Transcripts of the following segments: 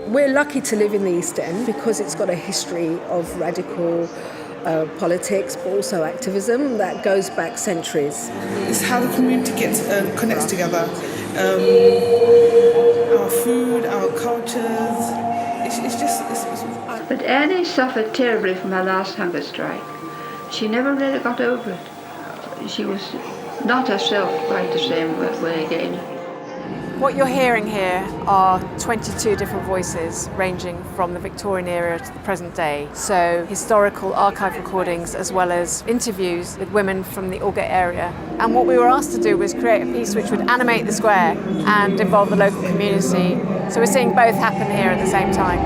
We're lucky to live in the East End because it's got a history of radical politics, but also activism that goes back centuries. It's how the community connects together. Our food, our cultures. But Annie suffered terribly from her last hunger strike. She never really got over it. She was not herself quite the same way again. What you're hearing here are 22 different voices ranging from the Victorian era to the present day. So historical archive recordings as well as interviews with women from the Aldgate area. And what we were asked to do was create a piece which would animate the square and involve the local community. So we're seeing both happen here at the same time.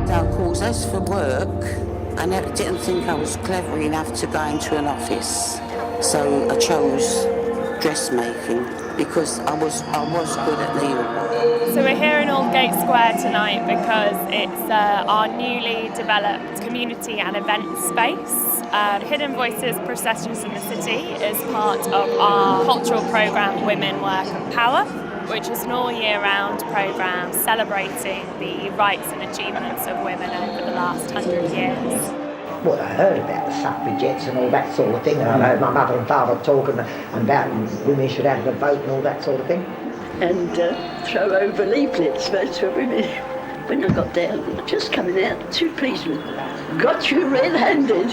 They'll call us for work, and I didn't think I was clever enough to go into an office. So I chose dressmaking because I was good at needlework. So we're here in Aldgate Square tonight because it's our newly developed community and event space. Hidden Voices, Processions in the City is part of our cultural programme Women, Work and Power, which is an all-year-round programme celebrating the rights and achievements of women over the last 100 years. Well, I heard about the suffragettes and all that sort of thing, and I heard my mother and father talking about women should have the vote and all that sort of thing. And throw over leaflets for women. When I got there, just coming out, too pleased with got you red-handed.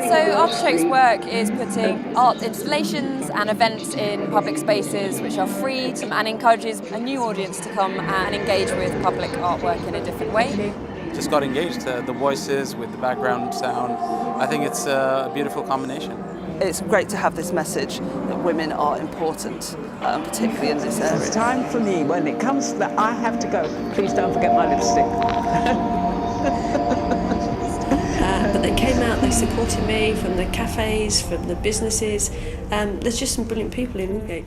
So Artichoke's work is putting art installations and events in public spaces which are free and encourages a new audience to come and engage with public artwork in a different way. Just got engaged, the voices with the background sound. I think it's a beautiful combination. It's great to have this message that women are important, particularly in this area. It's time for me, when it comes to that, I have to go. Please don't forget my lipstick. But they came out, they supported me from the cafes, from the businesses. There's just some brilliant people in Aldgate.